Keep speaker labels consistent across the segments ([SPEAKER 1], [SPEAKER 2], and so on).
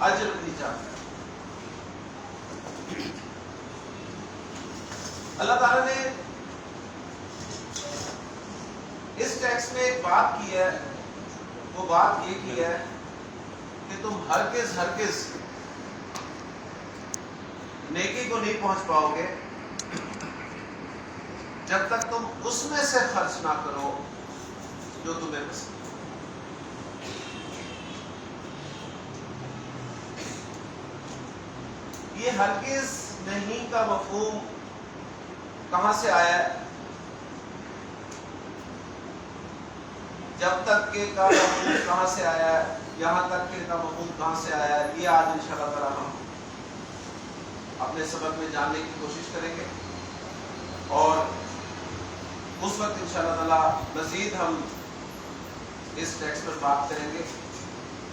[SPEAKER 1] اجر بھی چاہتا ہے۔ اللہ تعالیٰ نے اس ٹیکسٹ میں ایک بات کی ہے، وہ بات یہ کی ہے کہ تم ہرگز نیکی کو نہیں پہنچ پاؤ گے جب تک تم اس میں سے خرچ نہ کرو جو تمہیں پسند۔ یہ ہرگز نہیں کا مفہوم کہاں سے آیا ہے؟ جب تک کہ کا مفہوم کہاں سے آیا ہے، یہاں تک کہ کا مفہوم کہاں سے آیا ہے، یہ آج انشاءاللہ تعالی ہم اپنے سبق میں جاننے کی کوشش کریں گے، اور اس وقت انشاءاللہ تعالی مزید ہم اس ٹیکسٹ پر بات کریں گے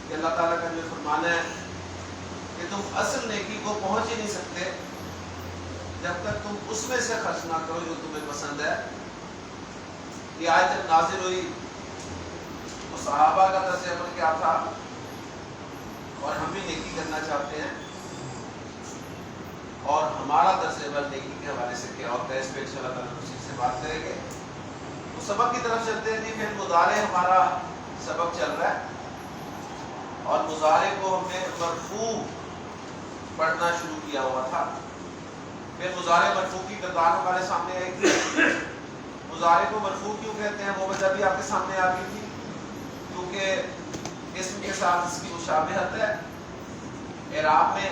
[SPEAKER 1] کہ اللہ تعالیٰ کا جو فرمانا ہے کہ تم اصل نیکی کو پہنچ ہی نہیں سکتے جب تک تم اس میں سے خرچ نہ کرو جو تمہیں پسند ہے۔ یہ آیت جب نازل ہوئی تو صحابہ کا طرز عمل کیا تھا، اور ہم بھی نیکی کرنا چاہتے ہیں، اور ہمارا طرز عمل نیکی کے حوالے سے کیا ہوتا ہے، اس پہ انشاءاللہ تعالیٰ اسی سے بات کریں گے۔ تو سبق کی طرف چلتے ہیں جی۔ پھر مضارع ہمارا سبق چل رہا ہے، اور مضارع کو ہم نے مرفوع پڑھنا شروع کیا ہوا تھا۔ پھر مضارع مرفوع کی گردان ہمارے سامنے آئی تھی۔ مضارع کو مرفوع کیوں کہتے ہیں وہ وجہ بھی آپ کے سامنے آ گئی تھی، کیونکہ اسم کے ساتھ اس کی مشابہت ہے اعراب میں۔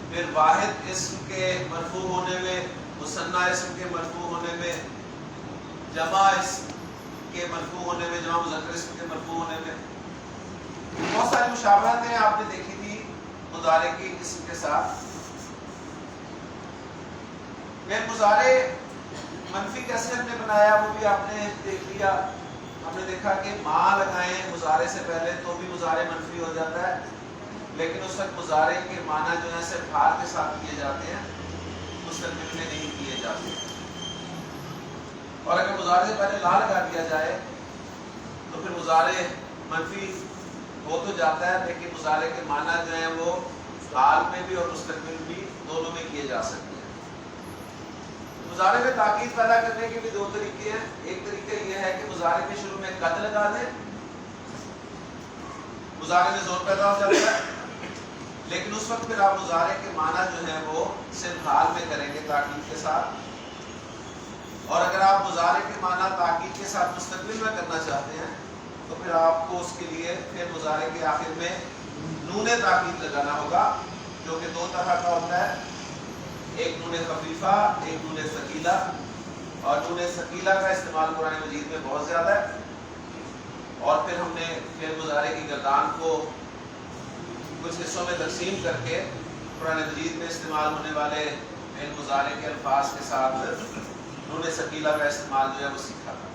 [SPEAKER 1] پھر واحد اسم کے مرفوع ہونے میں، مثنیٰ اسم کے مرفوع ہونے میں، جمع اسم کے مرفوع ہونے میں، جمع مذکر اسم کے مرفوع ہونے میں بہت ساری مشابہتیں آپ نے دیکھی تھی مضارع کی اسم کے ساتھ۔ پھر مضارع منفی کیسے ہم نے بنایا وہ بھی آپ نے دیکھ لیا۔ ہم نے دیکھا کہ ماں لگائیں مضارع سے پہلے تو بھی مضارع منفی ہو جاتا ہے، لیکن اس وقت مضارع کے معنی جو ہے صرف حال کے ساتھ کیے جاتے ہیں، مستقبل میں نہیں کیے جاتے۔ اور اگر مضارع سے پہلے لا لگا دیا جائے تو پھر مضارع منفی ہو تو جاتا ہے، لیکن مضارع کے معنی جو ہیں وہ حال میں بھی اور مستقبل بھی دونوں میں کیے جا سکتے ہیں۔ مضارع میں تاکید پیدا کرنے کے بھی دو طریقے ہیں۔ ایک طریقہ یہ ہے کہ مضارع کے شروع میں قد لگا دیں، مضارع میں زور پیدا ہو جاتا ہے، لیکن اس وقت پھر آپ مضارع کے معنی جو ہیں وہ صرف حال میں کریں گے تاکید کے ساتھ۔ اور اگر آپ مضارع کے معنی تاکید کے ساتھ مستقبل میں کرنا چاہتے ہیں تو پھر آپ کو اس کے لیے پھر مضارع کے آخر میں نون تاکید لگانا ہوگا، جو کہ دو طرح کا ہوتا ہے، ایک نون خفیفہ، ایک نون ثقیلہ۔ اور نون ثقیلہ کا استعمال قرآن مجید میں بہت زیادہ ہے۔ اور پھر ہم نے پھر مضارع کی گردان کو کچھ حصوں میں تقسیم کر کے قرآن مجید میں استعمال ہونے والے فعل مضارع کے الفاظ کے ساتھ نون ثقیلہ کا استعمال جو ہے وہ سیکھا تھا۔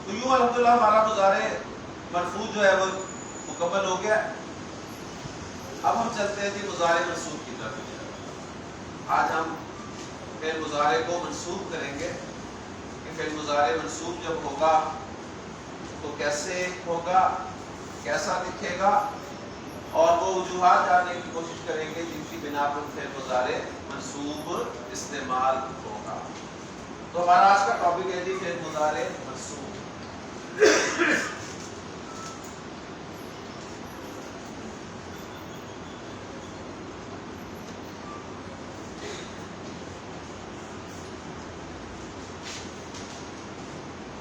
[SPEAKER 1] تو یوں الحمدللہ ہمارا مضارع مرفوع جو ہے وہ مکمل ہو گیا۔ اب ہم چلتے ہیں جی مضارع منصوب کی طرف۔ آج ہم فعل مضارع کو منصوب کریں گے کہ فعل مضارع منصوب جب ہوگا تو کیسے ہوگا، کیسا دکھے گا، اور وہ وجوہات جاننے کی کوشش کریں گے جن کی بنا پر فعل مضارع منصوب استعمال ہوگا۔ تو ہمارا آج کا ٹاپک ہے جی فعل مضارع منصوب۔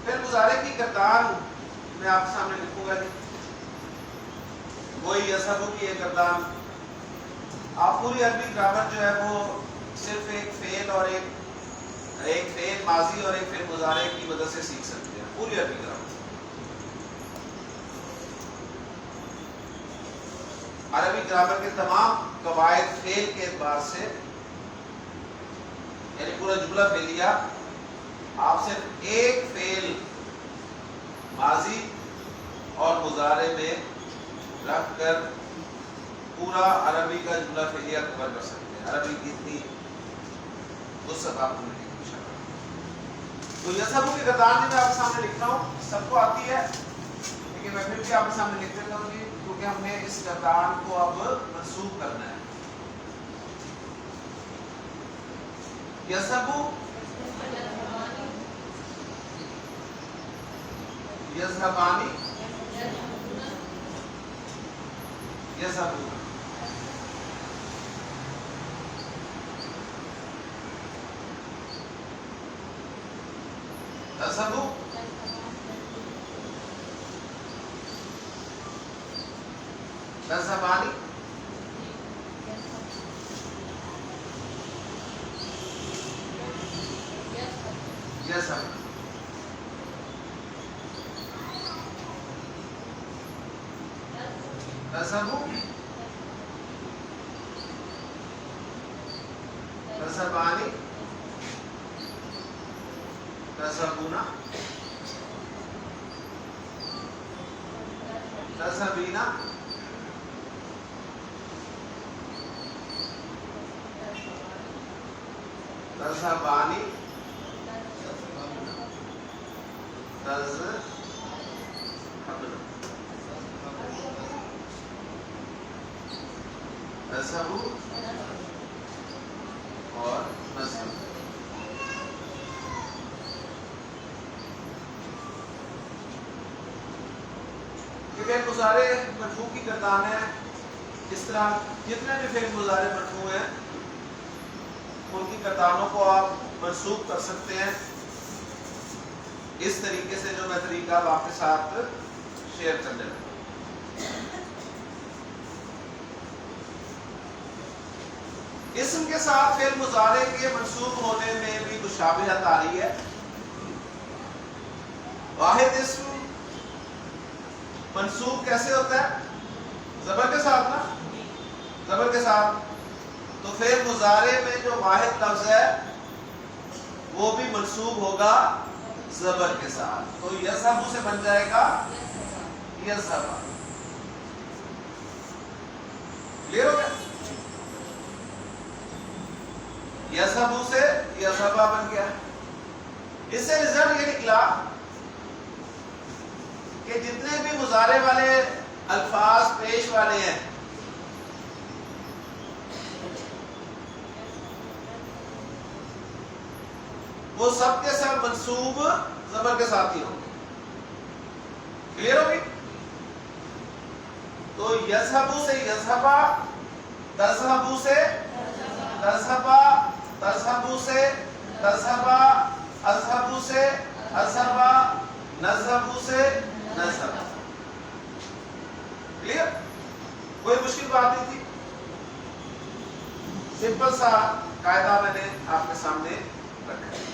[SPEAKER 1] فعل مضارع کی گردان میں آپ کے سامنے لکھوں گا جی، وہی یصحب کی ایک گردان۔ آپ پوری عربی گرامر جو ہے وہ صرف ایک فعل اور ایک فعل ماضی اور ایک فعل مضارع کی مدد سے سیکھ سکتے ہیں، پوری عربی گرامر۔ عربی گرامر کے تمام قواعد فعل کے اعتبار سے، یعنی پورا جملہ فعلیہ آپ صرف ایک فعل ماضی اور مضارع میں رکھ کر پورا عربی کا جملہ فعلیہ کور کر سکتے ہیں۔ عربی کی اتنی وسعت آپ کو ملے گی انشاءاللہ۔ تو یصحب کی گردان میں آپ کے سامنے لکھ رہا ہوں، سب کو آتی ہے، لیکن کہ میں پھر بھی آپ کے سامنے لکھ دیتا ہوں جی، کیونکہ ہم نے اس گردان کو اب منسوب کرنا ہے. یذهبو یذهبانی یذهبون. تذهبو تذهبانی یذهبون. تذهبو تذهبانی تذهبون تذهبین تذهبانی تذهبن. تذهبو اور نذهب. کہ فعل مضارع مرفوع کی گردان ہے. اس طرح جتنے بھی فعل مضارع مرفوع ہیں ان کی گردانوں کو آپ منسوب کر سکتے ہیں اس طریقے سے جو میں طریقہ اب آپ کے ساتھ شیئر کرنے لگا. اسم کے ساتھ فعل مضارع کے منسوب ہونے میں بھی مشابہت آ رہی ہے. واحد اسم منسوب کیسے ہوتا ہے؟ زبر کے ساتھ نا، زبر کے ساتھ. تو فعل مضارع میں جو واحد لفظ ہے وہ بھی منسوب ہوگا زبر کے ساتھ. تو یذهب سے بن جائے گا یذهب. کلیئر ہو گیا؟ یذهب سے یذهب بن گیا. اس سے رزلٹ یہ نکلا کہ جتنے بھی مضارع والے الفاظ پیش والے ہیں وہ سب کے سب منصوب زبر کے ساتھ ہی ہوں گے. کلیئر ہوگی؟ تو یذهب سے یذهب، تذهب سے تذهب، تذهب سے تذهب، اذهب سے اذهب، نذهب سے نذهب. کلیئر؟ کوئی مشکل بات نہیں تھی. سمپل سا قاعدہ میں نے آپ کے سامنے رکھا ہے.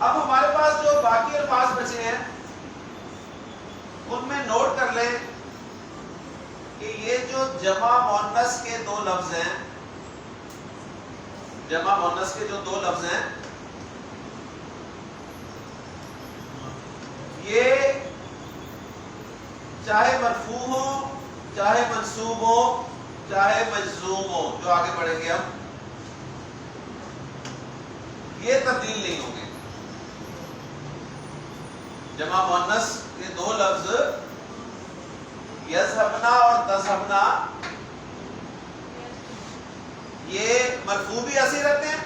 [SPEAKER 1] اب ہمارے پاس جو باقی الفاظ بچے ہیں ان میں نوٹ کر لیں کہ یہ جو جمع مؤنث کے دو لفظ ہیں، جمع مؤنث کے جو دو لفظ ہیں یہ چاہے مرفوع ہو، چاہے منصوب ہو، چاہے مجزوم ہو، جو آگے پڑھیں گے ہم، یہ تبدیل نہیں ہوں گے. جمع مؤنث کے دو لفظ یذهبنا اور تذهبنا یہ مرفوع بھی ایسے رہتے ہیں،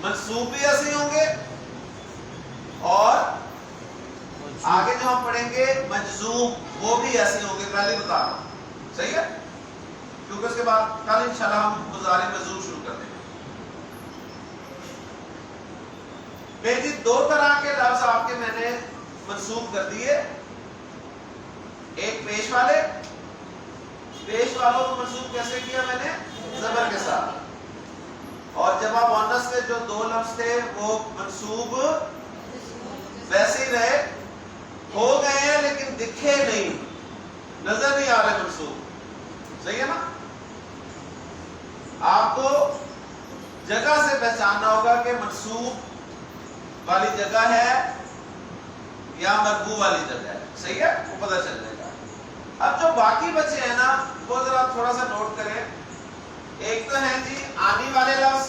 [SPEAKER 1] منصوب بھی ایسے ہوں گے، اور آگے جو ہم پڑھیں گے مجزوم وہ بھی ایسے ہوں گے. پہلے بتا رہا ہوں، صحیح ہے؟ کیونکہ اس کے بعد کل انشاءاللہ ہم مضارع مجزوم شروع کر دیں گے. جی دو طرح کے لفظ آپ کے میں نے منسوب کر دیے. ایک پیش والے، پیش والوں کو منسوب کیسے کیا میں نے؟ زبر کے ساتھ. اور جمع مؤنث کے جو دو لفظ تھے وہ منسوب ویسے ہی رہے، ہو گئے ہیں لیکن دکھے نہیں، نظر نہیں آ رہے منسوب. صحیح ہے نا؟ آپ کو جگہ سے پہچاننا ہوگا کہ منسوب والی جگہ ہے یا مرفوع والی جگہ ہے. صحیح ہے؟ وہ پتہ چل جائے گا. اب جو باقی بچے ہیں نا وہ ذرا تھوڑا سا نوٹ کریں. ایک تو ہیں جی آنی والے لفظ.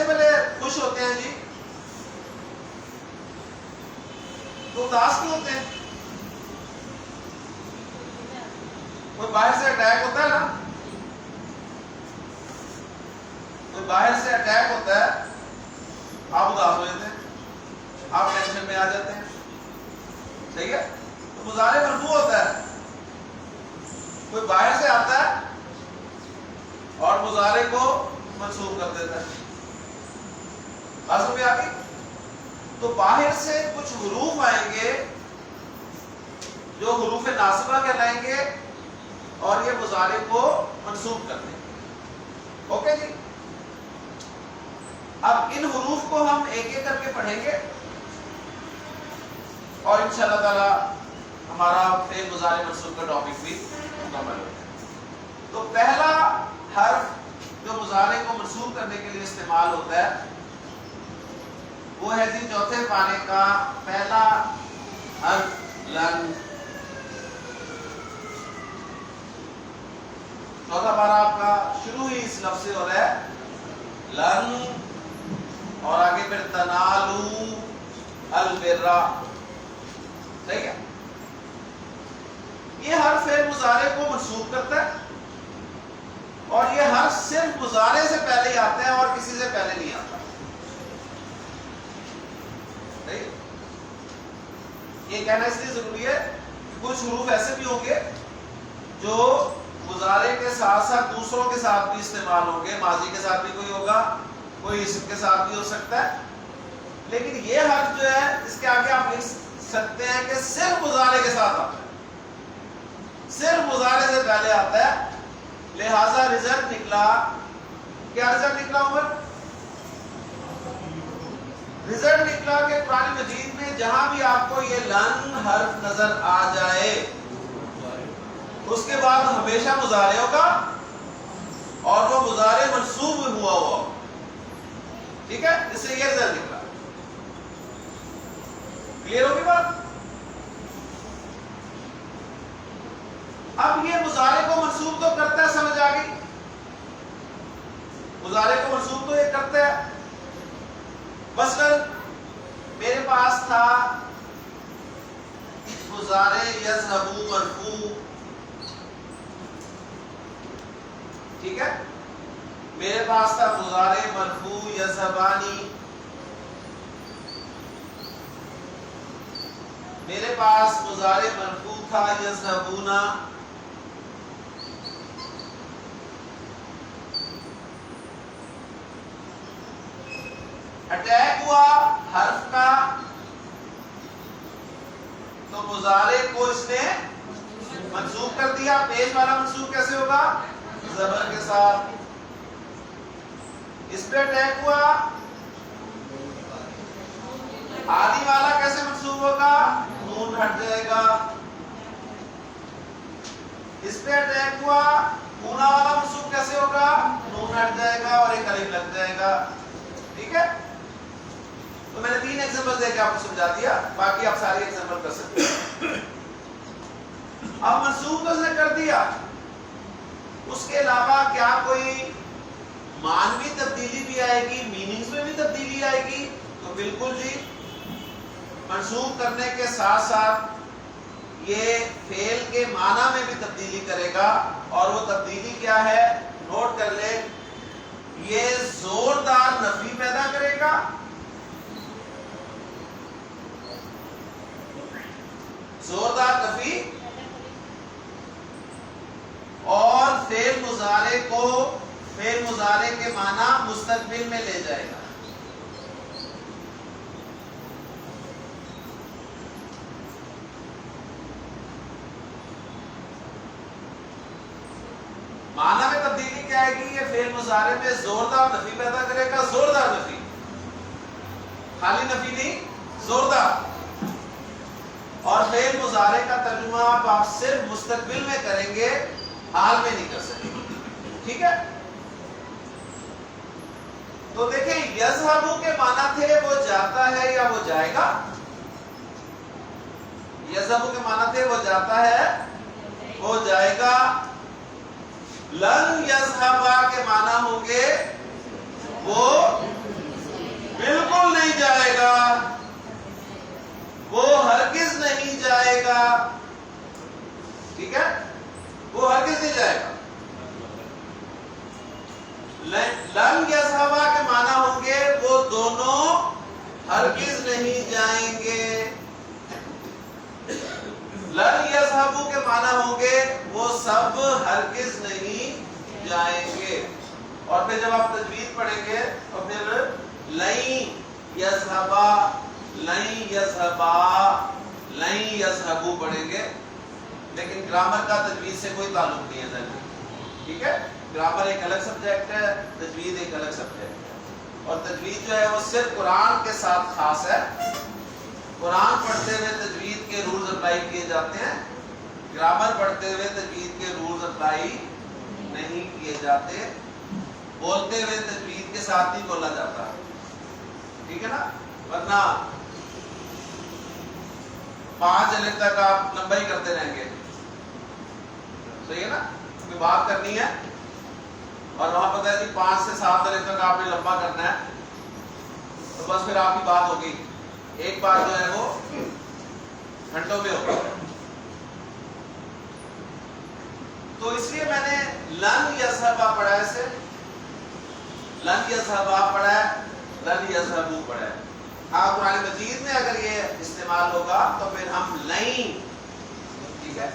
[SPEAKER 1] اچھے بھلے خوش ہوتے ہیں جی تو اداس کیوں ہوتے ہیں؟ کوئی باہر سے اٹیک ہوتا ہے نا، کوئی باہر سے اٹیک ہوتا ہے، آپ اداس ہو جاتے ہیں، آپ ٹینشن میں آ جاتے ہیں، صحیح ہے؟ تو مضارع مرفوع ہوتا ہے، کوئی باہر سے آتا ہے اور مضارع کو منسوب کر دیتا ہے، بات سمجھ آ گئی؟ تو باہر سے کچھ حروف آئیں گے جو حروف ناصبہ کہلائیں گے اور یہ مضارع کو منسوب کر دیں گے، اوکے جی؟ اب ان حروف کو ہم ایک ایک کر کے پڑھیں گے اور انشاءاللہ تعالی ہمارا فعل مضارع منصوب کا ٹاپک بھی مکمل ہو جائے۔ تو پہلا حرف جو مضارع کو منصوب کرنے کے لیے استعمال ہوتا ہے وہ ہے جی چوتھے پارے کا پہلا حرف لن۔ چوتھا پارہ آپ کا شروع ہی اس لفظ سے ہو رہا ہے لن، اور آگے پھر تنالو البر، صحیح ہے؟ یہ حرف فعل مضارع کو منصوب کرتا ہے اور یہ حرف صرف مضارع سے پہلے ہی آتا ہے اور کسی سے پہلے نہیں آتا، صحیح؟ یہ کہنا اس لیے ضروری ہے کہ کچھ حروف ایسے بھی ہوں گے جو مضارع کے ساتھ ساتھ دوسروں کے ساتھ بھی استعمال ہوں گے، ماضی کے ساتھ بھی کوئی ہوگا، کوئی اسم کے ساتھ بھی ہو سکتا ہے، لیکن یہ حرف جو ہے اس کے آگے آپ لکھ سکتے ہیں کہ صرف مضارع کے ساتھ آتا ہے، صرف مضارع سے پہلے آتا ہے، لہذا رزلٹ نکلا، کیا رزلٹ نکلا عمر؟ رزلٹ نکلا کہ قرآن مجید میں جہاں بھی آپ کو یہ لن حرف نظر آ جائے اس کے بعد ہمیشہ مضارع ہوگا اور وہ مضارع منصوب ہوا ہوا، ٹھیک ہے؟ اس سے یہ رزلٹ نکلا، کلیئر ہوگی بات؟ اب یہ مضارع کو منصوب تو کرتا ہے، سمجھ آ گئی؟ مضارع کو منصوب تو یہ کرتا ہے، مثلا میرے پاس تھا مضارع یذهب مرفوع، ٹھیک ہے؟ میرے پاس تھا مضارع مرفوع یذهبانی، میرے پاس مضارع مرفوع تھا یذهبون، اٹیک ہوا حرف کا تو مضارع کو اس نے منصوب کر دیا، پیش والا منصوب کیسے ہوگا؟ زبر کے ساتھ۔ اس پہ اٹیک ہوا، آدھی والا کیسے منصوب ہوگا؟ نون ہٹ جائے گا۔ اس پہ اٹیک ہوا، اونا والا منصوب کیسے ہوگا؟ نون ہٹ جائے گا اور ایک الف لگ جائے گا، ٹھیک ہے؟ تو میں نے 3 ایگزامپل دے کے آپ کو سمجھا دیا، باقی آپ سارے ایگزامپل کر سکتے ہیں۔ اب منصوب تو اس نے کر دیا، اس کے علاوہ کیا کوئی معنوی تبدیلی بھی آئے گی، میننگز میں بھی تبدیلی آئے گی؟ تو بالکل جی، منصوب کرنے کے ساتھ ساتھ یہ فعل کے معنی میں بھی تبدیلی کرے گا، اور وہ تبدیلی کیا ہے؟ نوٹ کر لیں، یہ زوردار نفی پیدا کرے گا، زوردار نفی، اور فعل مضارع کو فعل مضارع کے معنی مستقبل میں لے جائے گا۔ معنی میں تبدیلی کیا آئے گی؟ یہ فعل مضارع میں زوردار نفی پیدا کرے گا، زوردار نفی، خالی نفی نہیں، زوردار۔ اور فعل مضارع کا ترجمہ آپ صرف مستقبل میں کریں گے، حال میں نہیں کر سکیں گے، ٹھیک ہے؟ تو دیکھیں یذهب کے معنی تھے وہ جاتا ہے یا وہ جائے گا؟ یذهب کے معنی تھے وہ جاتا ہے، وہ جائے گا۔ لن یذهب کے معنی ہوں گے وہ جائے گا. ٹھیک ہے, وہ ہرگز نہیں جائے گا. لن یذهبا کے معنی ہوں گے وہ دونوں ہرگز نہیں جائیں گے. لن یذهبوا کے معنی ہوں گے وہ سب ہرگز نہیں جائیں گے. اور پھر جب آپ تجوید پڑھیں گے تو پھر لن یذهبا لن یذهبا لن یذهبوا پڑھیں گے, لیکن گرامر کا تجوید سے کوئی تعلق نہیں ہے. ٹھیک ہے, گرامر ایک الگ سبجیکٹ ہے, تجوید ایک الگ سبجیکٹ ہے. اور تجوید جو ہے وہ صرف قرآن کے ساتھ خاص ہے. قرآن پڑھتے ہوئے تجوید کے رولز اپلائی کیے جاتے ہیں, گرامر پڑھتے ہوئے تجوید کے رولز اپلائی نہیں کیے جاتے. بولتے ہوئے تجوید کے ساتھ نہیں بولا جاتا. ٹھیک ہے نا, ورنہ 5 الف تک آپ لمبا ہی کرتے رہیں گے. صحیح ہے نا, کوئی بات کرنی ہے اور وہاں پتہ ہے کہ 5 سے 7 الف تک آپ نے لمبا کرنا ہے, تو بس پھر آپ کی بات ہوگی. ایک بات جو ہے وہ گھنٹوں میں ہوگی. تو اس لیے میں نے لن یذهبا پڑھا ہے, سے لن یذهبا پڑھا ہے, لن یذهبوا پڑھا ہے. ہاں قرآن مجید میں اگر یہ استعمال ہوگا تو پھر ہم لن, ٹھیک ہے.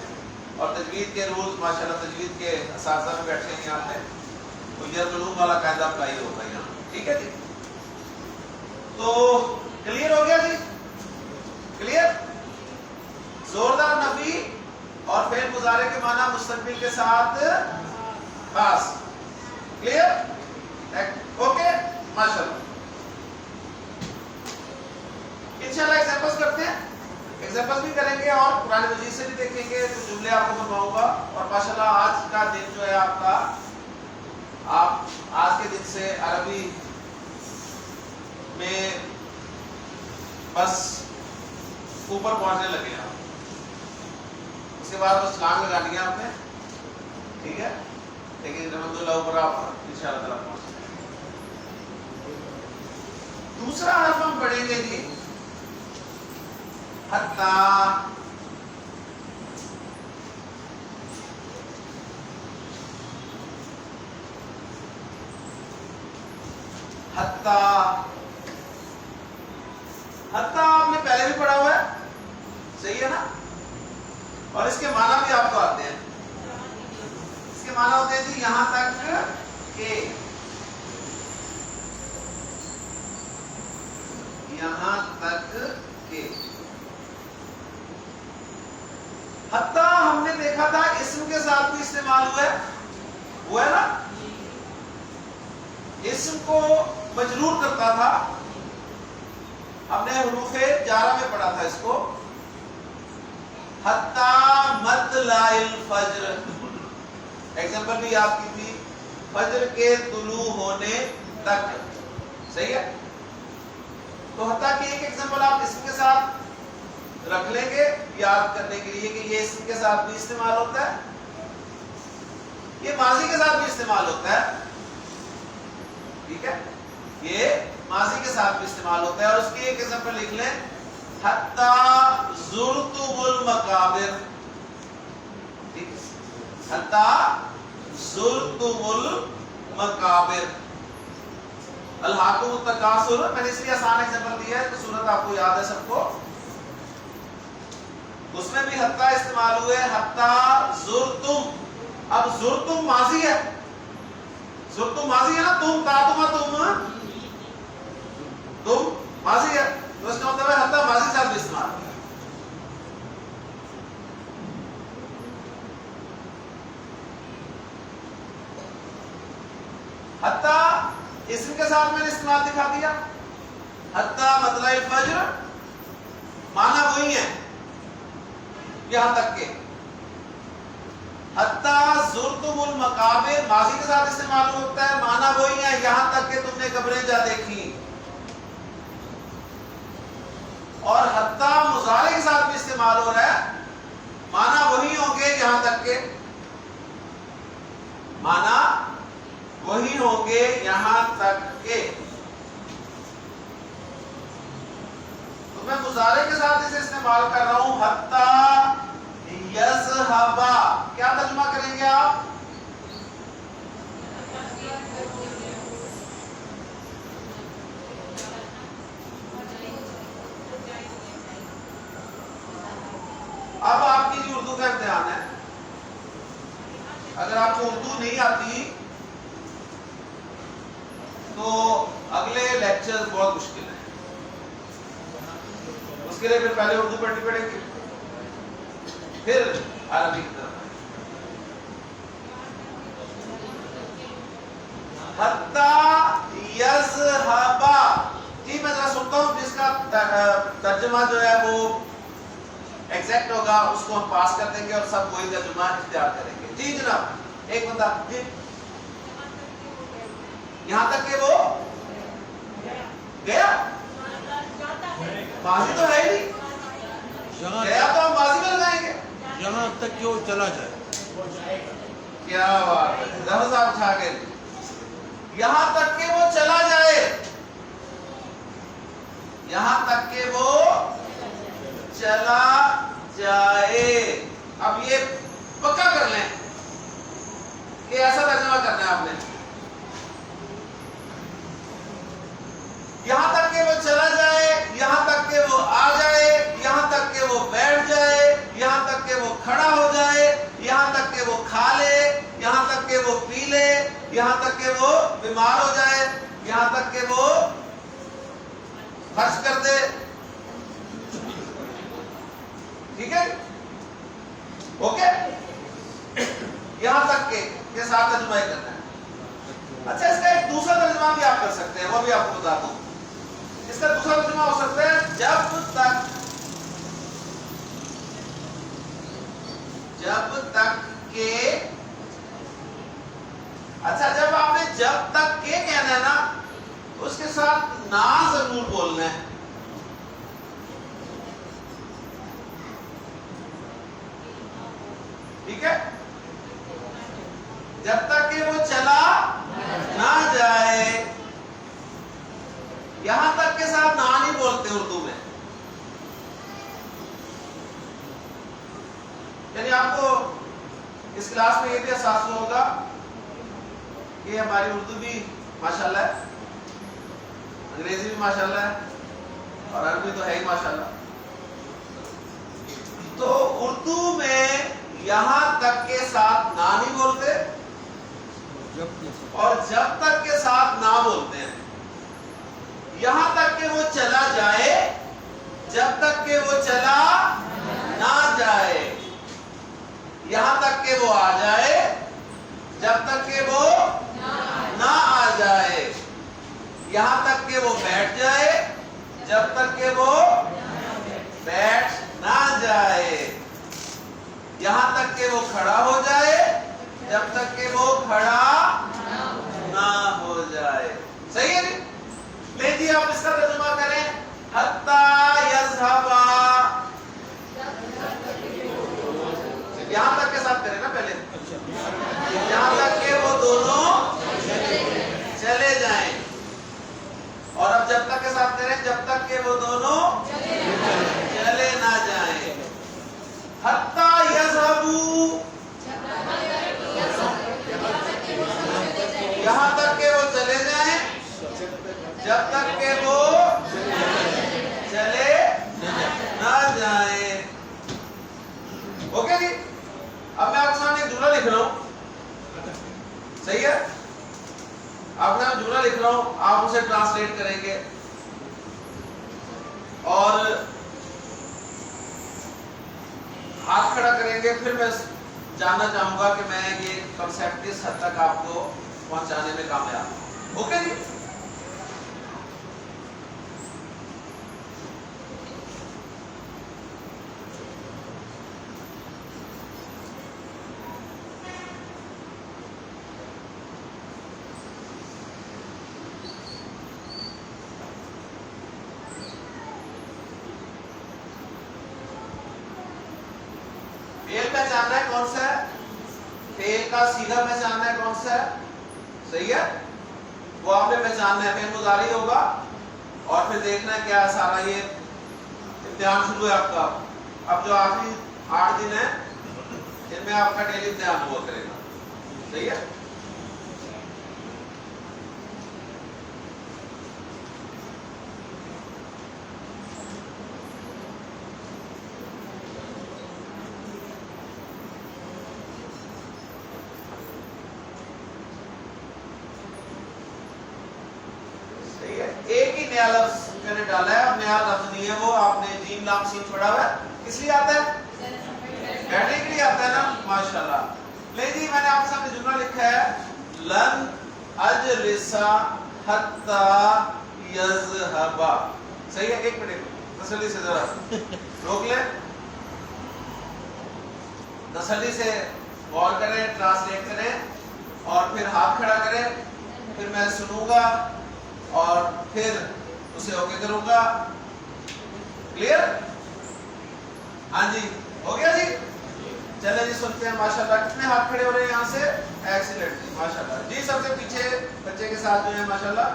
[SPEAKER 1] اور تجوید کے رولز ماشاءاللہ تجوید کے اساتذہ میں بیٹھے ہیں یہاں پہ, تو یہ علوم والا قاعدہ اپلائی ہوگا یہاں. ٹھیک ہے جی, تو کلیئر ہو گیا جی, کلیئر. زوردار نفی اور فعل مضارع کے معنی مستقبل کے ساتھ خاص. کلیئر, اوکے, ماشاءاللہ. انشاءاللہ ایگزامپلز کرتے ہیں, ایگزامپلز بھی کریں گے اور قرآن مجید سے بھی دیکھیں گے. تو جملے آپ کو بنواؤں گا. اور ماشاءاللہ آج کا دن جو ہے آپ کا, آپ آج کے دن سے عربی میں بس اوپر پہنچنے لگے ہیں. اس کے بعد بس لانگ لگانی ہے آپ نے. ٹھیک ہے, لیکن الحمدللہ اوپر آپ انشاءاللہ تعالیٰ پہنچ جائیں گے. دوسرا حرف ہم پڑھیں گے جی حتی. حتی حتی آپ نے پہلے بھی پڑھا ہوا ہے, صحیح ہے نا. اور اس کے معنی بھی آپ کو آتے ہیں. اس کے معنی ہوتے ہیں جی یہاں تک کہ, یہاں تک کہ. حتی ہم نے دیکھا تھا اسم کے ساتھ بھی استعمال ہوا ہے نا. اسم کو مجرور کرتا تھا, ہم نے حروف جارہ میں پڑھا تھا اس کو. حتی مطلع الفجر, ایگزامپل بھی یاد کی تھی, فجر کے طلوع ہونے تک. صحیح ہے, تو حتی کی ایک ایگزامپل آپ اسم کے ساتھ رکھ لیں گے یاد کرنے کے لیے کہ یہ اسم کے ساتھ بھی استعمال ہوتا ہے, یہ ماضی کے ساتھ بھی استعمال ہوتا ہے. ٹھیک ہے, یہ ماضی کے ساتھ بھی استعمال ہوتا ہے. اور اس کی ایک ایگزامپل لکھ لیں, حتی زرتم المقابر. ٹھیک ہے, حتی زرتم المقابر. الہاکم التکاثر, میں نے اس لیے آسان ایگزامپل دیا ہے, تو صورت آپ کو یاد ہے سب کو. اس میں بھی حتی استعمال ہوئے, حتی زرتم. اب زرتم ماضی ہے, زرتم ماضی ہے نا, تم تاتما تم ماضی ہے, تو اس کا مطلب ہے حتی ماضی سے بھی استعمال ہے. حتی اسم کے ساتھ میں نے استعمال دکھا دیا. حتی مطلع الفجر معنی وہی ہے یہاں تک کہ. حتی زرتم المقابر ماضی کے ساتھ استعمال ہوتا ہے, معنی وہی ہے یہاں تک کہ تم نے قبریں جا دیکھی. اور حتی مضارع کے ساتھ بھی استعمال ہو رہا ہے, معنی وہی ہوں گے یہاں تک کہ, معنی وہی ہوں گے یہاں تک کہ. تو میں مضارع کے ساتھ اسے استعمال کر رہا ہوں, حتی یذهبا کیا ترجمہ کریں گے آپ؟ اب آپ کی جو اردو کا امتحان ہے، اگر آپ کو اردو نہیں آتی تو اگلے لیکچر بہت مشکل ہے، اس کے لیے پھر پہلے اردو پڑھنی پڑے گی، پھر عربی کی طرف حتی یذهبا. جی میں ذرا سنتا ہوں جس کا ترجمہ جو ہے وہ ایگزیکٹ ہوگا اس کو ہم پاس کر دیں گے اور سب وہی ترجمہ اختیار کریں گے. جی جناب ایک بندہ. جی یہاں تک کہ وہ گیا، ماضی تو ہے ہی نہیں، گیا تو ہم ماضی میں لگائیں گے،
[SPEAKER 2] یہاں تک کہ وہ چلا جائے.
[SPEAKER 1] کیا بات ہے، لفظ آپ اٹھا کے یہاں تک کہ وہ چلا جائے، یہاں تک کہ وہ چلا جائے. اب یہ پکا کر لیں کہ ایسا ترجمہ کرنا ہے آپ نے، یہاں تک کہ وہ چلا جائے، یہاں تک کہ وہ آ جائے، یہاں تک کہ وہ بیٹھ جائے، یہاں تک کہ وہ کھڑا ہو جائے، یہاں تک کہ وہ کھا لے، یہاں تک کہ وہ پی لے، یہاں تک کہ وہ بیمار ہو جائے، یہاں تک کہ وہ خرچ کر دے. ٹھیک ہے، اوکے، یہاں تک کے ساتھ ترجمہ کرنا ہے. اچھا اس کا ایک دوسرا ترجمہ بھی آپ کر سکتے ہیں، وہ بھی آپ کو بتا دوں. اس کا دوسرا ترجمہ ہو سکتا ہے جب تک کہ اچھا جب آپ نے جب تک کہ کہنا ہے نا اس کے ساتھ نہ ضرور بولنا ہے. ٹھیک ہے، جب تک کہ وہ چلا نہ جائے، یہاں تک کے ساتھ نہ نہیں بولتے اردو میں. یعنی آپ کو اس کلاس میں یہ بھی احساس ہوگا کہ ہماری اردو بھی ماشاءاللہ ہے، انگریزی بھی ماشاءاللہ ہے، اور عربی تو ہے ہی ماشاءاللہ. تو اردو میں یہاں تک کے ساتھ نہ نہیں بولتے اور جب تک کے ساتھ نہ بولتے ہیں. یہاں تک کہ وہ چلا جائے، جب تک کہ وہ چلا نہ جائے، یہاں تک کہ وہ آ جائے، جب تک کہ وہ نہ آ جائے، یہاں تک کہ وہ بیٹھ جائے، جب تک کہ وہ بیٹھ نہ جائے، یہاں تک کہ وہ کھڑا ہو جائے، جب تک کہ وہ کھڑا نہ ہو جائے. صحیح ہے نہیں؟ لے جی آپ اس کا ترجمہ کریں. حتی یذهبا، یہاں تک کے ساتھ کریں نا پہلے، یہاں تک کہ وہ دونوں چلے جائیں، اور اب جب تک کے ساتھ کریں جب تک کہ وہ دونوں چلے نہ جائیں. حتی یذهبوا، یہاں تک کہ وہ چلے جائیں، جب تک کہ وہ چلے نہ جائیں. اوکے جی، اب میں آپ کے سامنے ایک جملہ لکھ رہا ہوں. صحیح ہے، آپ نے جملہ لکھ رہا ہوں، آپ اسے ٹرانسلیٹ کریں گے اور ہاتھ کھڑا کریں گے. پھر میں جاننا چاہوں گا کہ میں یہ کنسیپٹ کس حد تک آپ کو پہنچانے میں کامیاب ہوں. اوکے جی، فعل پہچاننا ہے کون سا ہے، فعل کا سیدھا پہچاننا ہے کون سا ہے. صحیح ہے، وہ آپ نے پہچاننا ہے. فعل مضارع ہوگا اور پھر دیکھنا ہے کیا سارا یہ امتحان شروع ہے آپ کا. اب جو آخری 8 دن ہے ان میں آپ کا ڈیلی امتحان ہوا کرے گا. صحیح ہے. ایک ہی نیا لفظ میں نے ڈالا ہے, اب نیا لفظ نہیں ہے وہ. آپ نے جیم لام سین پڑھا ہوا ہے, کس لیے آتا ہے؟ بیٹھنے کے لیے آتا ہے نا. ماشاءاللہ. لے جی میں نے آپ کے سامنے جملہ لکھا ہے, لن اجلس حتی یذهب. صحیح ہے. ایک منٹ تسلی سے ذرا روک لیں, تسلی سے غور کریں, ٹرانسلیٹ کریں اور پھر ہاتھ کھڑا کریں, پھر میں سنوں گا اور پھر اسے اوکے کروں گا. کلیئر؟ ہاں جی ہو گیا جی. چلے جی سنتے ہیں. ماشاءاللہ کتنے ہاتھ کھڑے ہو رہے ہیں یہاں سے؟ ایکسیلنٹ جی ماشاءاللہ. جی سب سے پیچھے بچے کے ساتھ جو ہے ماشاءاللہ.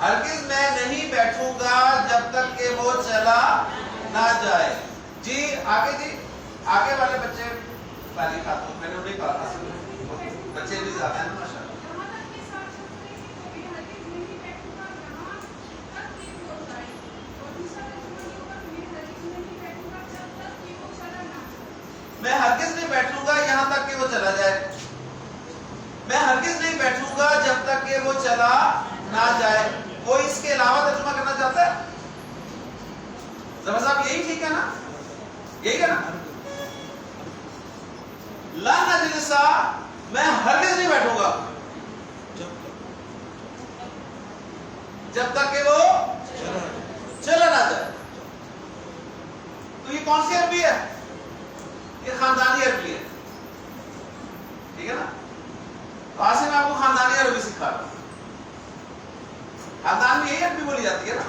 [SPEAKER 1] ہرگز میں نہیں بیٹھوں گا جب تک کہ وہ چلا نہ جائے. جی آگے, جی آگے والے بچے پہلی خاتون میں نے انہیں کہا تھا, بچے بھی زیادہ ہیں ماشاءاللہ. میں ہرگز نہیں بیٹھوں گا یہاں تک کہ وہ چلا جائے. میں ہرگز نہیں بیٹھوں گا جب تک کہ وہ چلا نہ جائے. کوئی اس کے علاوہ ترجمہ کرنا چاہتا ہے؟ ظفر صاحب یہی ٹھیک ہے نا, یہی ہے نا. لن اجلس, میں ہرگز نہیں بیٹھوں گا جب تک کہ وہ چلا نہ جائے. تو یہ کون سی عربی ہے؟ یہ خاندانی عربی ہے. ٹھیک ہے نا. تو آج سے میں آپ کو خاندانی عربی سکھا رہا ہوں. خاندان میں یہی عربی بولی جاتی ہے نا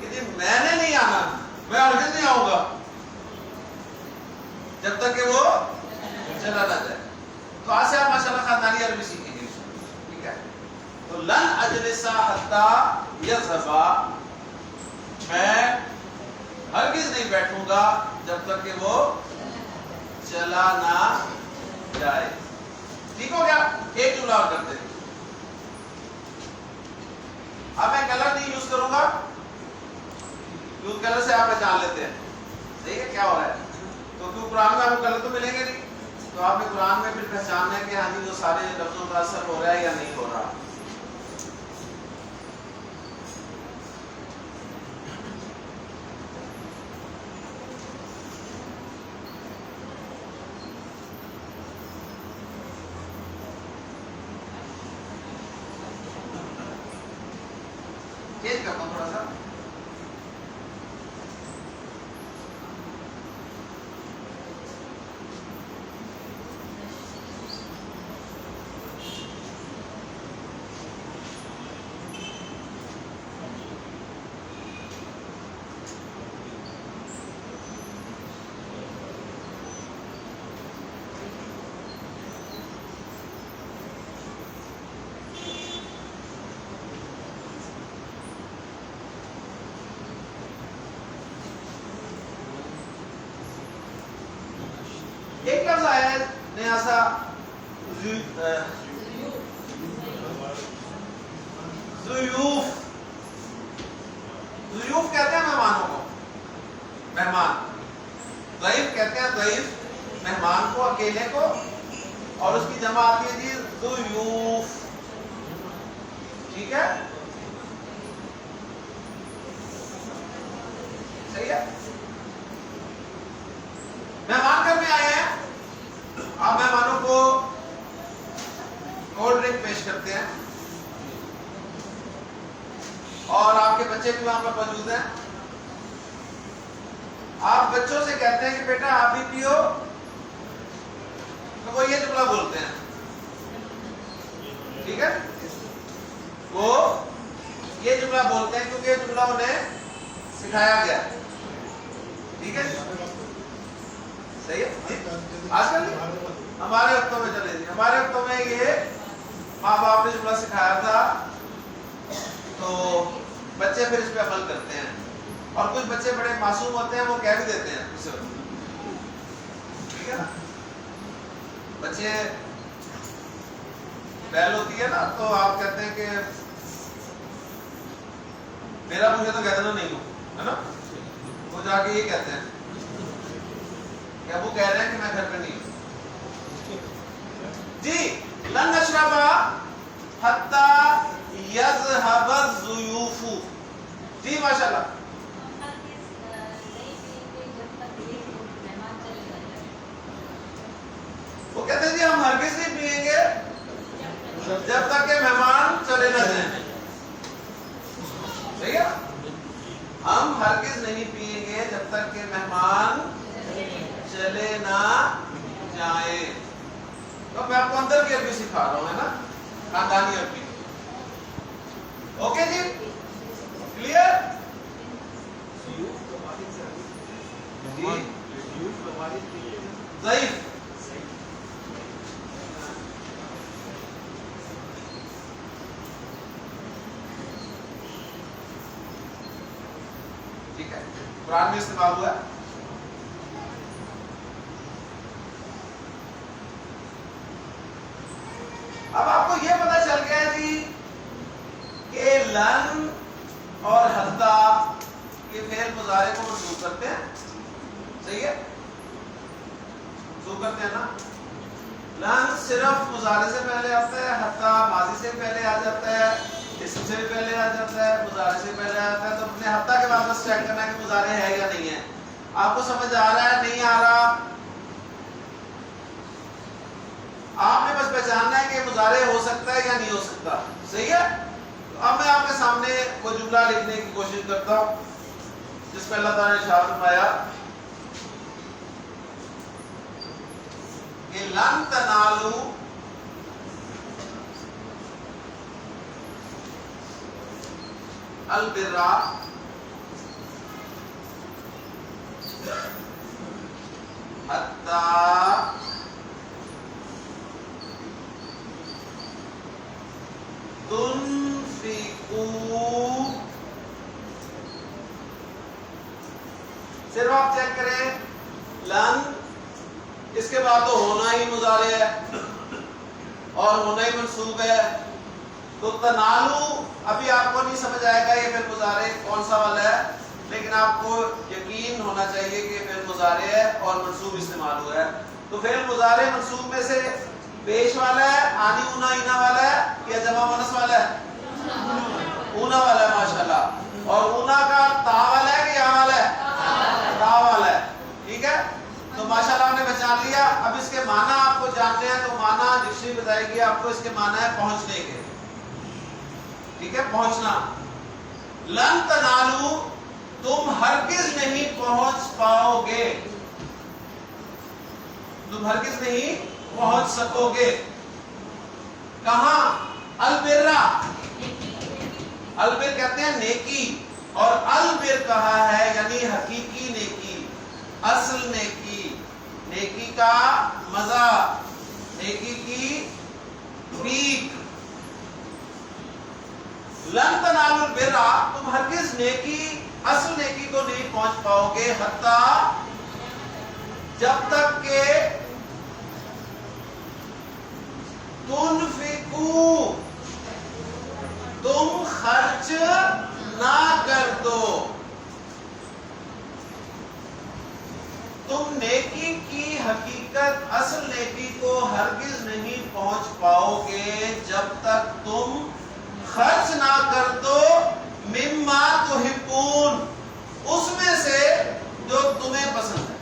[SPEAKER 1] کہ جی میں نے نہیں آنا, میں ہرگز نہیں آؤں گا جب تک کہ وہ چلا نہ جائے. تو آج سے آپ ماشاءاللہ خاندانی عربی سیکھیں گے. ٹھیک ہے. تو لن اجلس حتی یذهب, میں ہرگز نہیں بیٹھوں گا جب تک کہ وہ چلا نہ جائے. ٹھیک ہو گیا. ایک جملہ اور کرتے ہیں. اب میں کلر نہیں یوز کروں گا, یوز کلر سے آپ پہچان لیتے ہیں. صحیح ہے کیا ہو رہا ہے. کیونکہ قرآن میں آپ کو کلر تو ملیں گے نہیں, تو آپ نے قرآن میں پھر پہچاننا ہے کہ ہاں جی جو سارے لفظوں کا اثر ہو رہا ہے یا نہیں ہو رہا. چینج کرتا ہوں تھوڑا سا. ایک لفظ آیا ہے نیا سا, ضیوف. ضیوف کہتے ہیں مہمانوں کو, مہمان. ضعیف کہتے ہیں ضعیف مہمان کو, اکیلے کو, اور اس کی جمع آتی ہے جی ضیوف. ٹھیک ہے. صحیح ہے. مہمان گھر میں آئے ہیں, آپ مہمانوں کو کولڈ ڈرنک پیش کرتے ہیں اور آپ کے بچے بھی وہاں پر موجود ہیں. آپ بچوں سے کہتے ہیں کہ بیٹا آپ بھی پیو, تو وہ یہ جملہ بولتے ہیں. ٹھیک ہے. وہ یہ جملہ بولتے ہیں کیونکہ یہ جملہ انہیں سکھایا گیا. ٹھیک ہے. صحیح ہے. آج کل ہمارے وقتوں میں چلے جی, ہمارے وقتوں میں یہ ماں باپ نے جملہ سکھایا تھا تو بچے پھر اس پہ عمل کرتے ہیں. اور کچھ بچے بڑے معصوم ہوتے ہیں، وہ کہہ بھی دیتے ہیں اسے، ٹھیک ہے نا، بچے بیل ہوتی ہے نا تو آپ کہتے ہیں کہ میرا مجھے تو کہہ دینا نہیں ہوں، ہے نا، وہ جا کے یہ کہتے ہیں کہ ابو کہہ رہے ہیں کہ میں گھر پہ نہیں ہوں. جی لن نشرب حتی یذهب الضیوف. جی ماشاء اللہ. وہ کہتے ہیں جی ہم ہرگز نہیں پیئیں گے جب تک کہ مہمان چلے نہ جائیں. صحیح ہے، ہم ہرگز نہیں پیئیں گے جب تک کہ مہمان چلے نہ جائیں. تو میں آپ کو اندر کی عربی سکھا رہا ہوں، ہے نا، خاندانی عربی. اوکے جی، کلیئر؟ ضعیف. ٹھیک ہے، قرآن میں استعمال ہوا ہے. اب آپ کو یہ پتا چل گیا جی کہ لن اور حتی یہ فعل مضارع کو منصوب کرتے ہیں. صحیح ہے، منصوب کرتے ہیں نا. لن صرف مضارع سے پہلے آتا ہے، حتی ماضی سے پہلے آ جاتا ہے، اسم سے بھی پہلے آ جاتا ہے، مضارع سے پہلے آ جاتا ہے. تو اپنے حتی کے بعد بس چیک کرنا ہے کہ مضارع ہے یا نہیں ہے. آپ کو سمجھ آ رہا ہے نہیں آ رہا؟ آپ نے بس پہچاننا ہے کہ مضارع ہو سکتا ہے یا نہیں ہو سکتا. صحیح ہے. اب میں آپ کے سامنے وہ جملہ لکھنے کی کوشش کرتا ہوں جس میں اللہ تعالیٰ نے ارشاد فرمایا کہ لن تنالوا البر حتی تنفقوا. صرف آپ چیک کریں لن اس کے بعد تو ہونا ہی مضارع ہے اور ہونا ہی منصوب ہے. تو تنالو ابھی آپ کو نہیں سمجھ آئے گا یہ فعل مضارع کون سا والا ہے، لیکن آپ کو یقین ہونا چاہیے کہ یہ فعل مضارع ہے اور منصوب استعمال ہوا ہے. تو فعل مضارع منصوب میں سے پیش والا ہے، آنی اونا اینا والا ہے یا جمع مؤنث والا ہے؟ اونا والا ہے ماشاءاللہ. اور اونا کا تا والا ہے کہ یا والا ہے؟ تا والا ہے. ٹھیک ہے، تو ماشاءاللہ آپ نے پہچان لیا. اب اس کے معنی آپ کو جاننے ہیں تو معنی ڈکشنری بتائے گی آپ کو. اس کے معنی ہے پہنچنے کے. ٹھیک ہے، پہنچنا. لن تنالو تم ہرگز نہیں پہنچ پاؤ گے، تم ہرگز نہیں پہنچ سکو گے. کہاں؟ البرہ. البر کہتے ہیں نیکی، اور البر کہا ہے یعنی حقیقی نیکی، اصل نیکی، نیکی کا مزہ، نیکی کی پیک. لن تنالوا البر تم ہرگز نیکی، اصل نیکی کو نہیں پہنچ پاؤ گے، حتی جب تک کہ تنفقوا تم خرچ نہ کر دو. تم نیکی کی حقیقت، اصل نیکی کو ہرگز نہیں پہنچ پاؤ گے جب تک تم خرچ نہ کر دو مما تحبون، اس میں سے جو تمہیں پسند ہے،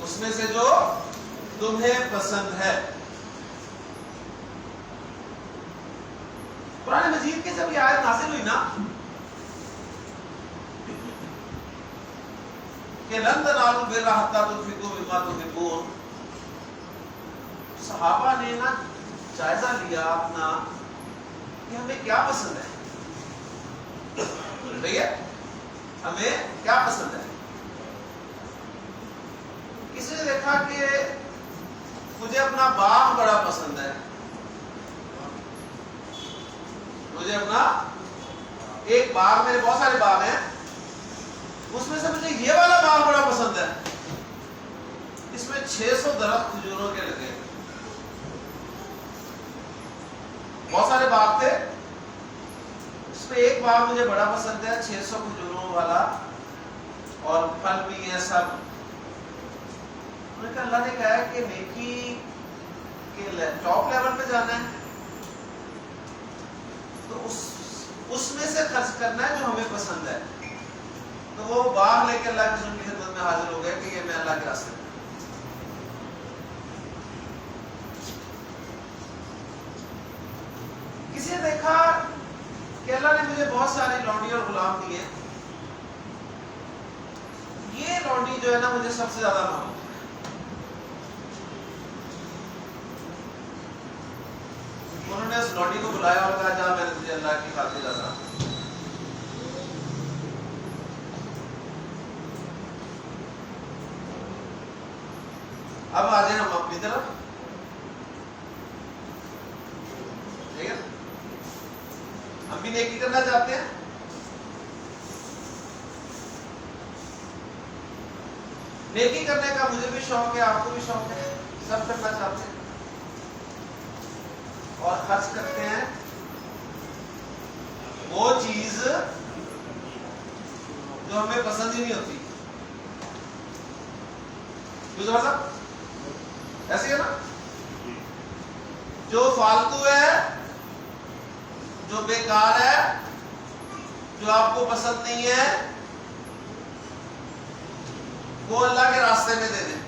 [SPEAKER 1] اس میں سے جو تمہیں پسند ہے. قرآن مجید کی جب یہ آیت نازل ہوئی نا کہ لن تنالوا البر حتی تنفقوا مما تحبون، صحابہ نے نا جائزہ لیا اپنا کہ ہمیں کیا پسند ہے. صحیح ہے، ہمیں کیا پسند ہے. کسی نے دیکھا کہ مجھے اپنا باغ بڑا پسند ہے، مجھے اپنا ایک باغ، میرے بہت سارے باغ ہیں، اس میں سے مجھے یہ والا باغ بڑا پسند ہے، اس میں 600 درخت کھجوروں کے لگے، بہت سارے باغ تھے، اس میں ایک باغ مجھے بڑا پسند ہے 600 کھجوروں والا، اور پھل بھی ہیں سب۔ انہوں نے کہا اللہ نے کہا ہے کہ نیکی کے ٹاپ لیول پہ جانا ہے تو اس میں سے خرچ کرنا ہے جو ہمیں پسند ہے۔ تو وہ باغ لے کے اللہ کے رسول کی خدمت میں حاضر ہو گئے کہ یہ میں اللہ کے راستے میں۔ کسی نے دیکھا کہ اللہ نے مجھے بہت ساری لونڈی اور غلام دیے، یہ لونڈی جو ہے نا مجھے سب سے زیادہ محبوب ہے۔ انہوں نے اس لونڈی کو بلایا اور کہا جا میں نے تجھے اللہ کی خاطر جاتا ہوں۔ اب آ جائیں ہم اپنی طرف، ٹھیک ہے، ہم بھی نیکی کرنا چاہتے ہیں، نیکی کرنے کا مجھے بھی شوق ہے، آپ کو بھی شوق ہے، سب کرنا چاہتے ہیں اور خرچ کرتے ہیں وہ چیز جو ہمیں پسند ہی نہیں ہوتی۔ صاحب ایسے ہے نا، جو فالتو ہے، جو بیکار ہے، جو آپ کو پسند نہیں ہے، وہ اللہ کے راستے میں دے دیں۔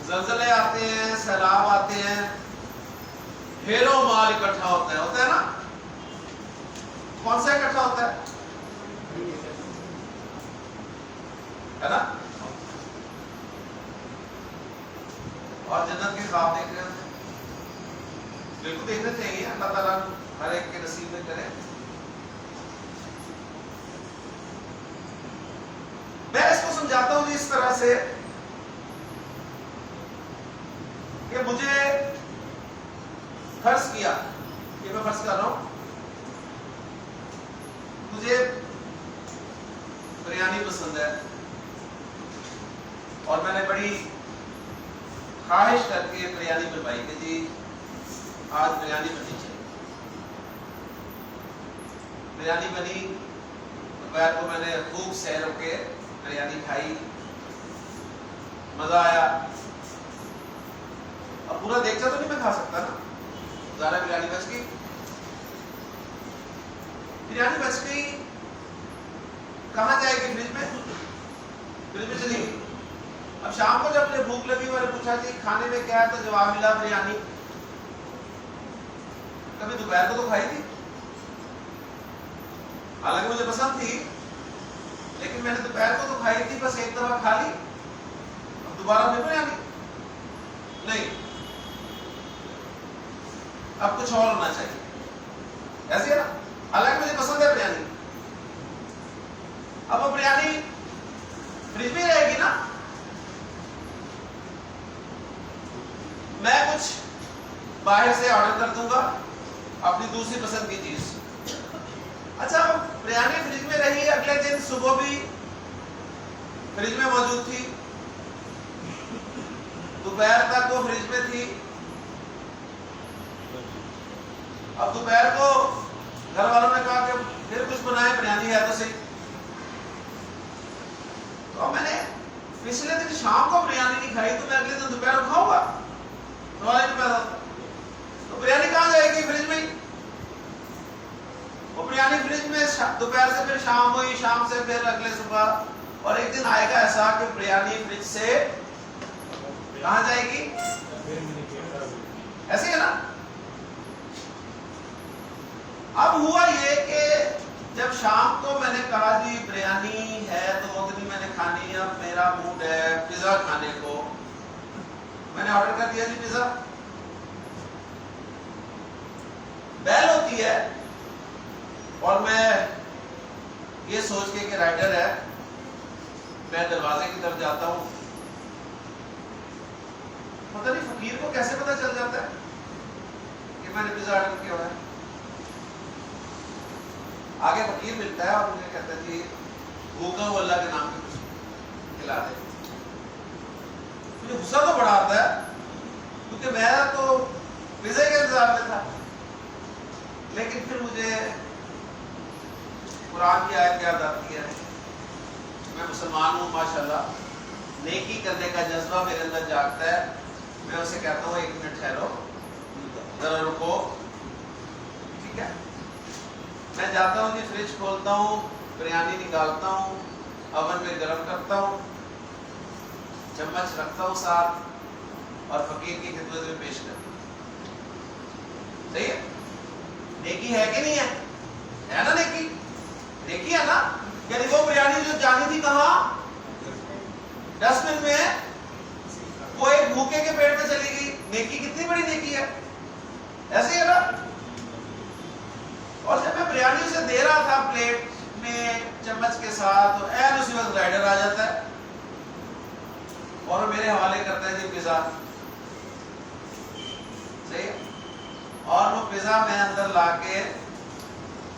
[SPEAKER 1] زلزلے آتے ہیں، سیلاب آتے ہیں، ڈھیروں مال اکٹھا ہوتا ہے نا، کون سا اکٹھا ہوتا ہے نا، اور جنت کے خواب دیکھ رہے ہوتے ہیں، بالکل دیکھنا چاہیے، اللہ تعالیٰ ہر ایک کے نصیب میں کرے۔ میں اس کو سمجھاتا ہوں اس طرح سے کہ مجھے فرض کیا، یہ میں فرض کر رہا ہوں، مجھے بریانی پسند ہے اور میں نے بڑی خواہش کر کے بریانی بنوائی کہ جی آج بریانی بننی چاہیے۔ بریانی بنی، دوپہر کو میں نے خوب سیر ہو کے بریانی کھائی، مزہ آیا۔ اب پورا دیکھتا تو نہیں میں کھا سکتا نا، زیادہ بریانی بچ گئی، بریانی بچ گئی، کہاں جائے گی؟ فریج میں چلی گئی۔ اب شام کو جب مجھے بھوک لگی، میں نے پوچھا جی کھانے میں کیا ہے، تو جواب ملا بریانی۔ کبھی دوپہر کو تو کھائی تھی، حالانکہ مجھے پسند تھی، لیکن میں نے دوپہر کو تو کھائی تھی، بس ایک دفعہ کھا لی، اب دوبارہ نہیں بریانی نہیں، اب کچھ اور ہونا چاہیے، ایسے ہے نا، حالانکہ مجھے پسند ہے بریانی۔ اب وہ بریانی فریج میں رہے گی نا، میں کچھ باہر سے آرڈر کر دوں گا اپنی دوسری پسند کی چیز، اچھا بریانی فریج میں رہی، اگلے دن صبح بھی فریج میں موجود تھی، دوپہر تک وہ فریج میں تھی، اب دوپہر کو گھر والوں نے کہا کہ پھر کچھ بنائے، بریانی ہے تو صحیح، تو میں نے پچھلے دن شام کو بریانی نہیں کھائی تو میں اگلے دن دوپہر کو کھاؤں گا، سوال نہیں پیدا ہوتا۔ تو بریانی کہاں جائے گی؟ فریج میں ہی۔ وہ بریانی فریج میں دوپہر سے پھر شام ہوئی، شام سے پھر اگلے صبح، اور ایک دن آئے گا ایسا کہ بریانی فریج سے کہاں جائے گی؟ ایسے ہے نا۔ اب ہوا یہ کہ جب شام کو میں نے کہا جی بریانی ہے تو اتنی میں نے کھانی، اب میرا موڈ ہے پیزا کھانے کو، میں نے آرڈر کر دیا جی پیزا۔ بیل ہوتی ہے اور میں یہ سوچ کے کہ رائڈر ہے، میں دروازے کی طرف جاتا ہوں، پتہ نہیں فقیر کو کیسے پتہ چل جاتا ہے کہ کہ میں نے پیزا آرڈر کیا ہوا ہے. آگے فقیر ملتا ہے اور مجھے کہتا ہے جی بھوکا ہوں اللہ کے نام پہ کچھ کھلا دے. مجھے غصہ تو بڑا آتا ہے کیونکہ میں تو پیزا کے انتظار میں تھا. لیکن پھر مجھے قرآن کی آیت یاد آتی ہے. میں مسلمان ہوں ماشاءاللہ, نیکی کرنے کا جذبہ میرے اندر جاگتا ہے. میں اسے کہتا ہوں 1 منٹ ٹھہرو, ذرا رکو, ٹھیک ہے. میں جاتا ہوں جی, فریج کھولتا ہوں, بریانی نکالتا ہوں, اوون میں گرم کرتا ہوں, چمچ رکھتا ہوں ساتھ اور فقیر کی خدمت میں پیش کرتا ہوں. صحیح ہے؟ نیکی ہے کہ نہیں ہے؟ ہے نا نیکی؟ نیکی ہے نا. یعنی وہ بریانی جو جانی تھی کہاں, ڈسٹ بن میں, وہ ایک بھوکے کے پیٹ میں چلی گئی. نیکی کتنی بڑی نیکی ہے. ایسے ہی ہے نا. اور جب میں بریانی اسے دے رہا تھا پلیٹ میں چمچ کے ساتھ, تو این اسی وقت رائڈر آ جاتا ہے اور میرے حوالے کرتا ہے جی پیزا. صحیح ہے. اور وہ پیزا میں اندر لا کے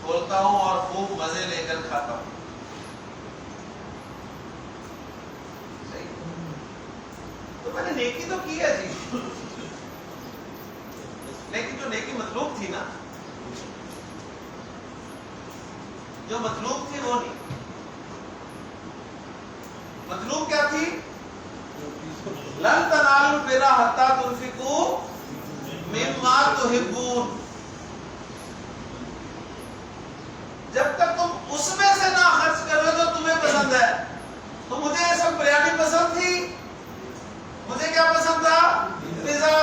[SPEAKER 1] کھولتا ہوں اور خوب مزے لے کر کھاتا ہوں. صحیح. تو میں نے نیکی تو کی ہے جی, لیکن جو نیکی مطلوب تھی نا, جو مطلوب تھی وہ نہیں. مطلوب کیا تھی؟ لن تنالوا البر حتى تنفقوا مما تحبون. جب تک تم اس میں سے نہ خرچ کرو جو تمہیں پسند ہے. تو مجھے یہ سب بریانی پسند تھی, مجھے کیا پسند تھا؟ پیزا.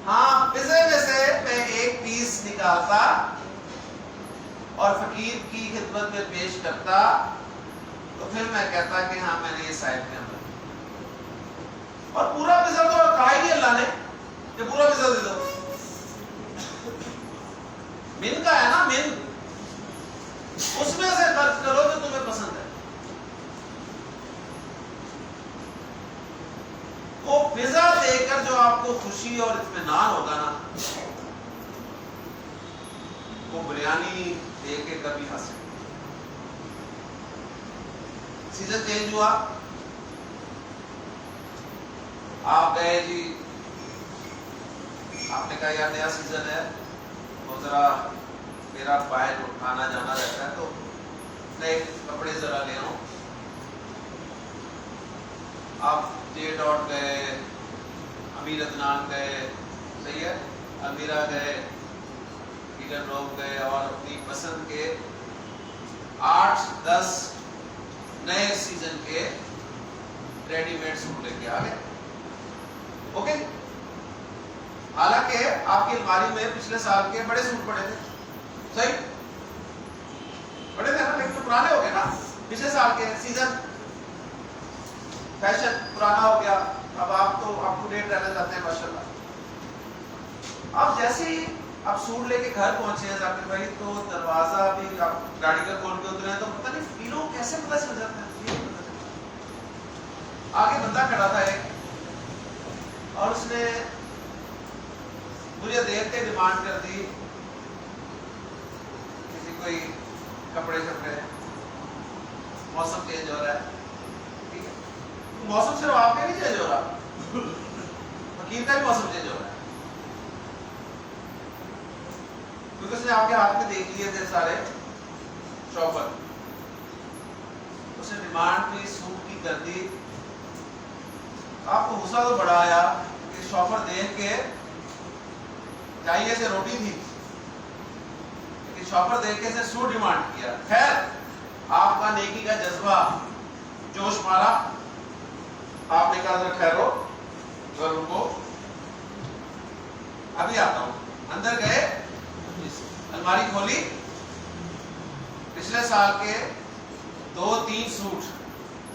[SPEAKER 1] ہاں, پیزے میں سے میں ایک پیس نکالتا اور فقیر کی خدمت میں پیش کرتا, تو پھر میں کہتا کہ ہاں میں نے یہ صاحب کے اندر. اور پورا پیزا تو کہا ہی نہیں اللہ نے کہ پورا پیزا دے دو. من کا ہے نا, من, اس میں سے خرچ کرو جو تمہیں پسند ہے. وہ پیزا دے کر جو آپ کو خوشی اور اطمینان ہوگا نا, وہ بریانی دے کے کبھی حاصل. سیزن چینج ہوا, آپ گئے جی, آپ نے کہا یار نیا سیزن ہے, اور ذرا میرا باہر آنا جانا رہتا ہے تو نئے کپڑے ذرا لے آؤں. آپ جے ڈاٹ گئے, امیر عدنان گئے, صحیح ہے, المیرا گئے, ایڈن روم گئے, اور اپنی پسند کے 8-10 نئے سیزن کے ریڈی میڈ سوٹ لے کے آ گئے. اوکے. حالانکہ آپ کی الماری میں پچھلے سال کے بڑے سوٹ پڑے تھے. صحیح بڑے تھے نا, لیکن پرانے ہو گئے نا. پچھلے سال کے سیزن, فیشن پرانا ہو گیا. اب آپ تو اپ ٹو ڈیٹ رہنا چاہتے ہیں ماشاءاللہ. آپ جیسے ہی آپ سوٹ لے کے گھر پہنچے ہیں ذاکر بھائی, تو دروازہ بھی آپ گاڑی کا کھول کے اترے ہیں, تو پتہ نہیں فیلوں کیسے پتہ چل جاتا ہے. آگے بندہ کھڑا تھا ایک, اور اس نے مجھے دیر کے ڈیمانڈ کر دی کسی کوئی کپڑے شپڑے, موسم چینج ہو رہا ہے. ٹھیک ہے, موسم صرف آپ کا نہیں چینج ہو رہا, فقیر کا بھی موسم چینج ہو رہا ہے. کیونکہ اس نے آپ کے ہاتھ میں دیکھ لیے تھے سارے شاپر, اس نے ڈیمانڈ بھی سوٹ کی کر دی. آپ کو غصہ تو بڑا آیا کہ شاپر دیکھ کے, چاہیے سے روٹی تھی لیکن شاپر دیکھ کے سے سوٹ ڈیمانڈ کیا. خیر, آپ کا نیکی کا جذبہ جوش مارا, آپ نے کہا ذرا ٹھہرو, ذرا رکو, ابھی آتا ہوں. اندر گئے, الماری کھولی, پچھلے سال کے 2-3 سوٹ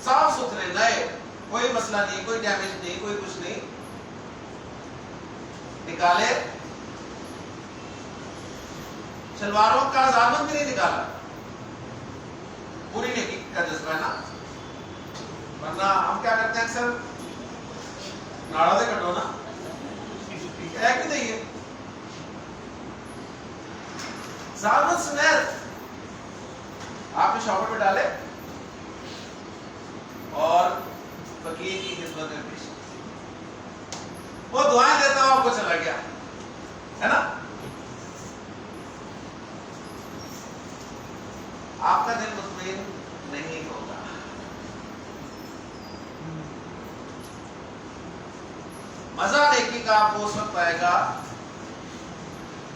[SPEAKER 1] صاف ستھرے نئے, کوئی مسئلہ نہیں, کوئی ڈیمیج نہیں, کوئی کچھ نہیں, نکالے. شلواروں کا دامن بھی نہیں نکالا. پوری نیکی کا جذبہ ہے نا. ورنہ ہم کیا کرتے ہیں اکثر, ناڑا سے کٹو نا, ہے کہ نہیں ہے. ضابط سمیت آپ نے شاپر میں ڈالے اور فقیر کی خدمت میں پیش، وہ دعائیں دیتا ہوا آپ کو چلا گیا ہے نا، آپ کا دل مطمئن نہیں ہوگا۔ مزہ نیکی کا آپ کو اس وقت آئے گا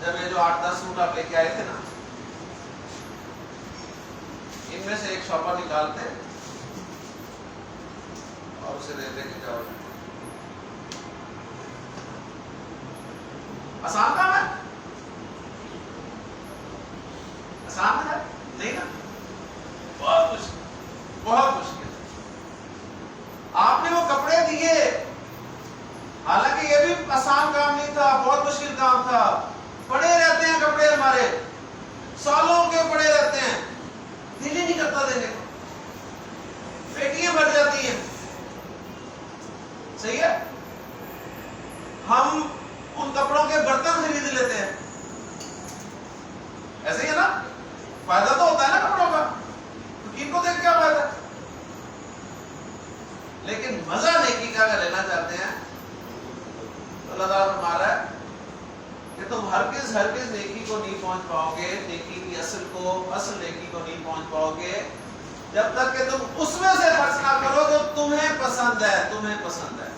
[SPEAKER 1] جب یہ جو 8-10 سوٹ آپ لے کے آئے تھے نا، ان میں سے ایک شاپر نکالتے اور اسے دے کے جاؤ۔ آسان کام ہے؟ آسان ہے نہیں نا، بہت مشکل، بہت مشکل۔ آپ نے وہ کپڑے دیے، حالانکہ یہ بھی آسان کام نہیں تھا، بہت مشکل کام تھا، پڑے رہتے ہیں کپڑے ہمارے، سالوں کے پڑے رہتے ہیں، دل ہی نہیں کرتا دینے کو، پیٹیاں بھر جاتی ہیں، صحیح ہے؟ ہم ان کپڑوں کے برتن خرید لیتے ہیں، ایسے ہی ہے نا، فائدہ تو ہوتا ہے نا کپڑوں کا، ان کو دیکھ کیا فائدہ؟ لیکن مزہ نیکی کا اگر لینا چاہتے ہیں تو اللہ تعالیٰ فرما رہا ہے کہ تم ہرگز نیکی کو نہیں پہنچ پاؤ گے، نیکی کی اصل نیکی کو نہیں پہنچ پاؤ گے جب تک کہ تم اس میں سے خرچ نہ کرو جو تمہیں پسند ہے۔ تمہیں پسند ہے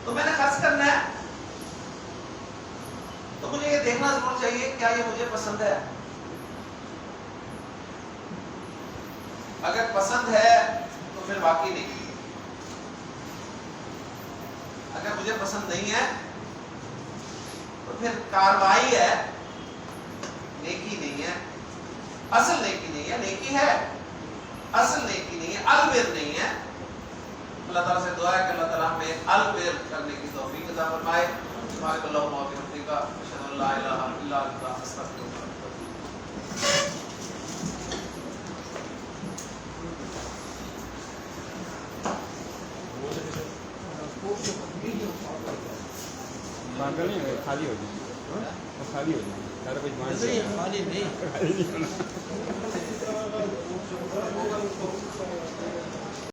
[SPEAKER 1] تو میں نے خرچ کرنا ہے تو مجھے یہ دیکھنا ضرور چاہیے کیا یہ مجھے پسند ہے۔ اگر پسند ہے تو پھر باقی نیکی، اگر مجھے پسند نہیں ہے تو پھر کاروائی ہے، نیکی نہیں ہے، اصل نیکی نہیں ہے۔ نیکی ہے، اصل نیکی نہیں ہے، البر نہیں ہے۔ اللہ تعالیٰ سے دعا ہے کہ اللہ تعالیٰ ہمیں البر کرنے کی توفیق عطا فرمائے۔ سبحانک اللہم و بحمدک، اشہد ان لا الہ الا انت، استغفرک۔
[SPEAKER 3] خالی ہو جائے، خالی ہو جائے، سارا کچھ مان
[SPEAKER 2] ایسے ہی خالی نہیں
[SPEAKER 3] نہیں